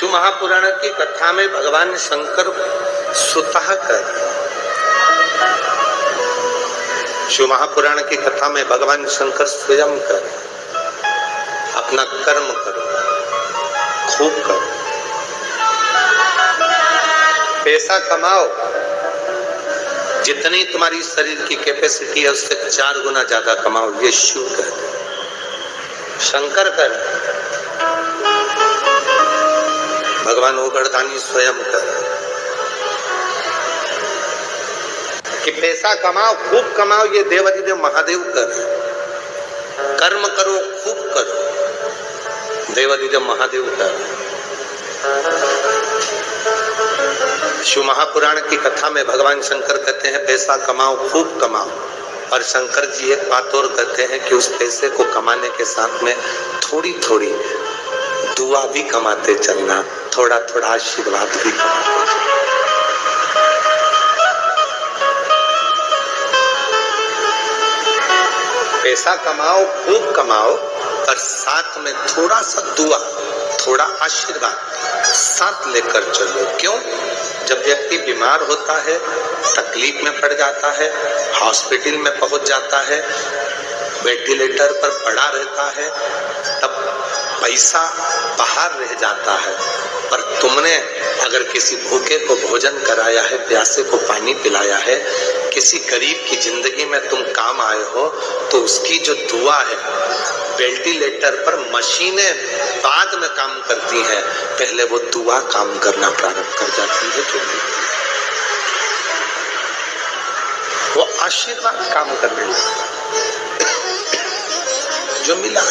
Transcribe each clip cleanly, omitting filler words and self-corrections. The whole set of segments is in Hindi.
शिव महापुराण की कथा में भगवान शंकर स्वतः कर, शिव महापुराण की कथा में भगवान शंकर स्वयं कर, अपना कर्म करो, खूब करो, पैसा कमाओ, जितनी तुम्हारी शरीर की कैपेसिटी है उससे 4 गुना ज्यादा कमाओ। ये शिव कहते हैं, शंकर कर, भगवान ओगरदानी स्वयं कर कि पैसा कमाओ, खूब कमाओ। ये देवाधिदेव महादेव कर, कर्म करो, खूब करो, देवाधिदेव महादेव कर। शिव महापुराण की कथा में भगवान शंकर कहते हैं पैसा कमाओ, खूब कमाओ, और शंकर जी एक बात और कहते हैं कि उस पैसे को कमाने के साथ में थोड़ी थोड़ी दुआ भी कमाते चलना, थोड़ा थोड़ा आशीर्वाद भी कमाते चलना। पैसा कमाओ, खूब कमाओ, और साथ में थोड़ा सा दुआ, थोड़ा आशीर्वाद साथ लेकर चलो। क्यों? जब व्यक्ति बीमार होता है, तकलीफ में पड़ जाता है, हॉस्पिटल में पहुंच जाता है, वेंटिलेटर पर पड़ा रहता है, तब पैसा बाहर रह जाता है, पर तुमने अगर किसी भूखे को भोजन कराया है, प्यासे को पानी पिलाया है, किसी गरीब की जिंदगी में तुम काम आए हो, तो उसकी जो दुआ है, वेंटिलेटर पर मशीनें बाद में काम करती हैं, पहले वो दुआ काम करना प्रारंभ कर जाती है। जो वो आशीर्वाद काम करने लगता जो मिला।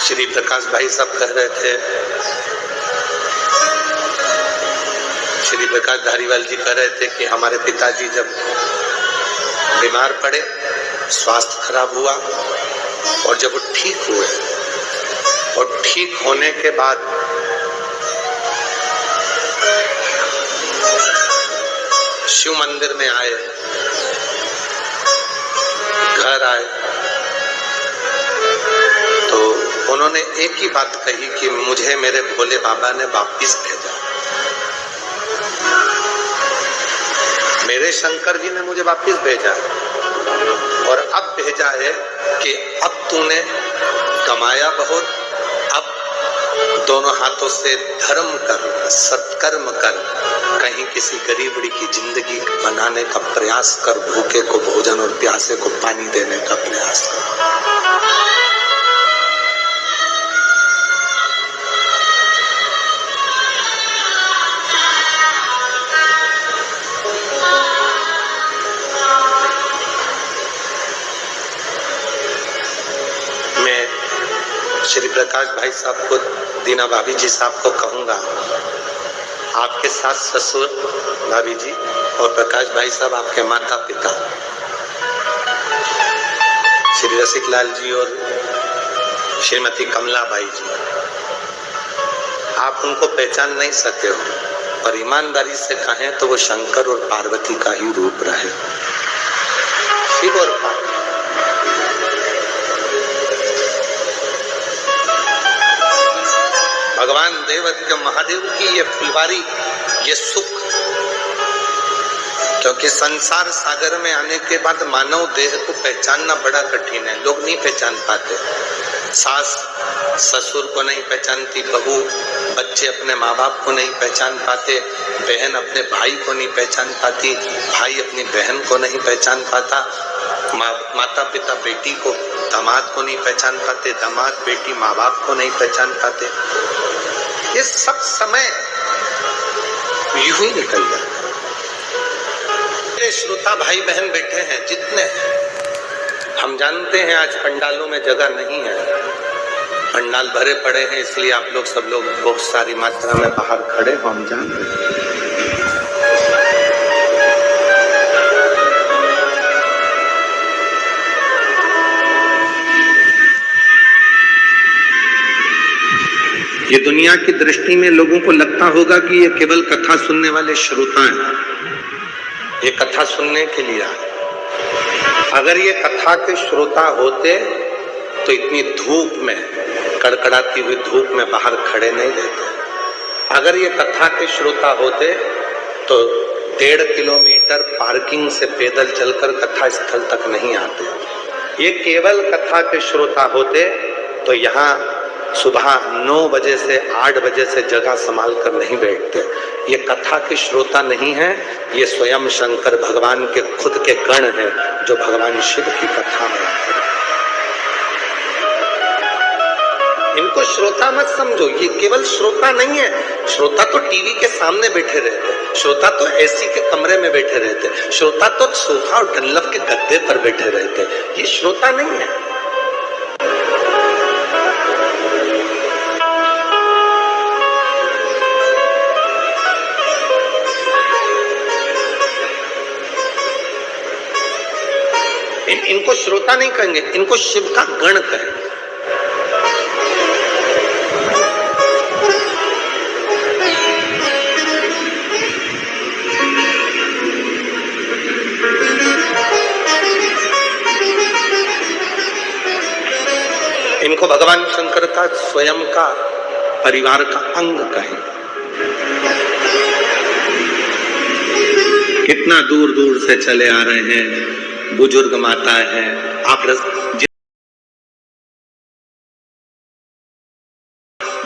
श्री प्रकाश भाई साहब कह रहे थे, श्री प्रकाश धारीवाल जी कह रहे थे कि हमारे पिताजी जब बीमार पड़े, स्वास्थ्य खराब हुआ, और जब वो ठीक हुए और ठीक होने के बाद शिव मंदिर में आए, घर आए, तो उन्होंने एक ही बात कही कि मुझे मेरे भोले बाबा ने वापिस भेजा, मेरे शंकर जी ने मुझे वापिस भेजा, और अब भेजा है कि अब तूने कमाया बहुत, अब दोनों हाथों से धर्म कर, सत्कर्म कर, कहीं किसी गरीबड़ी की जिंदगी बनाने का प्रयास कर, भूखे को भोजन और प्यासे को पानी देने का प्रयास कर। श्री प्रकाश भाई साहब को, दीना भाभी जी साहब को कहूंगा, आपके सास ससुर भाभी जी और प्रकाश भाई साहब आपके माता पिता, श्री रसिक लाल जी और श्रीमती कमला बाई जी, आप उनको पहचान नहीं सके हो, और ईमानदारी से कहें तो वो शंकर और पार्वती का ही रूप रहे, शिव और पार्वती। भगवान देवाधिदेव महादेव की ये फुलवारी, ये सुख, क्योंकि संसार सागर में आने के बाद मानव देह को पहचानना बड़ा कठिन है, लोग नहीं पहचान पाते। सास ससुर को नहीं पहचानती, बहू बच्चे अपने माँ बाप को नहीं पहचान पाते, बहन अपने भाई को नहीं पहचान पाती, भाई अपनी बहन को नहीं पहचान पाता, माता पिता बेटी को, दामाद को नहीं पहचान पाते, दामाद बेटी माँ बाप को नहीं पहचान पाते। ये सब समय यूं ही निकल जाता। मेरे श्रोता भाई बहन बैठे हैं जितने, हम जानते हैं आज पंडालों में जगह नहीं है, पंडाल भरे पड़े हैं, इसलिए आप लोग सब लोग बहुत सारी मात्रा में बाहर खड़े हो, हम जान रहे हैं। ये दुनिया की दृष्टि में लोगों को लगता होगा कि ये केवल कथा सुनने वाले श्रोता हैं, ये कथा सुनने के लिए आए। अगर ये कथा के श्रोता होते तो इतनी धूप में, कड़कड़ाती हुई धूप में बाहर खड़े नहीं रहते। अगर ये कथा के श्रोता होते तो 1.5 किलोमीटर पार्किंग से पैदल चलकर कथा स्थल तक नहीं आते। ये केवल कथा के श्रोता होते तो यहाँ सुबह 9 बजे से 8 बजे से जगह संभाल कर नहीं बैठते। ये कथा के श्रोता नहीं है, ये स्वयं शंकर भगवान के खुद के गण हैं जो भगवान शिव की कथा में आते हैं। इनको श्रोता मत समझो, ये केवल श्रोता नहीं है। श्रोता तो टीवी के सामने बैठे रहते, श्रोता तो एसी के कमरे में बैठे रहते, श्रोता तो सोफा और डनलप के गद्दे पर बैठे रहते। ये श्रोता नहीं है। इनको श्रोता नहीं कहेंगे, इनको शिव का गण कहेंगे। इनको भगवान शंकर का स्वयं का परिवार का अंग कहें। कितना दूर दूर से चले आ रहे हैं, बुजुर्ग माता है। आप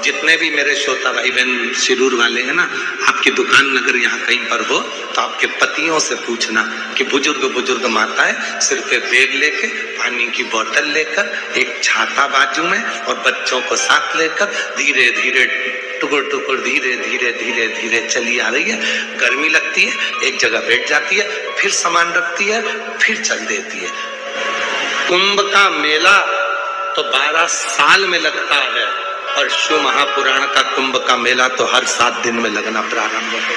जितने भी मेरे श्रोता भाई बहन शिरूर वाले हैं ना, आपकी दुकान अगर यहाँ कहीं पर हो तो आपके पतियों से पूछना कि बुजुर्ग माताएं सिर पे बैग लेके, पानी की बोतल लेकर, एक छाता बाजू में और बच्चों को साथ लेकर धीरे धीरे टुकुर धीरे धीरे चली आ रही है। गर्मी लगती है, एक जगह बैठ जाती है, फिर सामान रखती है, फिर चल देती है। कुंभ का मेला तो 12 साल में लगता है और शिव महापुराण का कुंभ का मेला तो हर 7 दिन में लगना प्रारंभ होगा।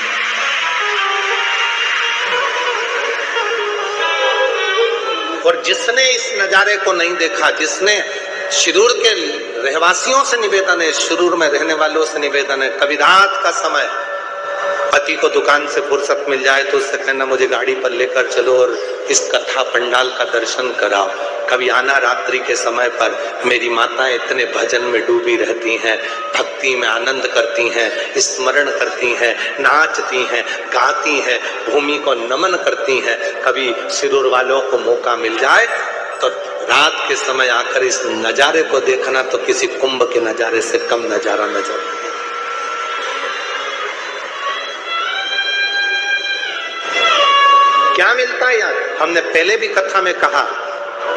और जिसने इस नजारे को नहीं देखा, जिसने शिरूर के रहवासियों से निवेदन है, शिरूर में रहने वालों से निवेदन है, कभी रात का समय पति को दुकान से फुर्सत मिल जाए तो उससे कहना मुझे गाड़ी पर लेकर चलो और इस कथा पंडाल का दर्शन कराओ। कभी आना रात्रि के समय पर, मेरी माताएं इतने भजन में डूबी रहती हैं, भक्ति में आनंद करती हैं, स्मरण करती हैं, नाचती हैं, गाती हैं, भूमि को नमन करती हैं। कभी शिरूर वालों को मौका मिल जाए तो रात के समय आकर इस नजारे को देखना तो किसी कुंभ के नजारे से कम नजारा नजर। क्या मिलता है यार? हमने पहले भी कथा में कहा,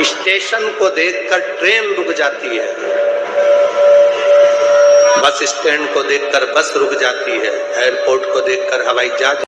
स्टेशन को देखकर ट्रेन रुक जाती है, बस स्टैंड को देखकर बस रुक जाती है, एयरपोर्ट को देखकर हवाई जहाज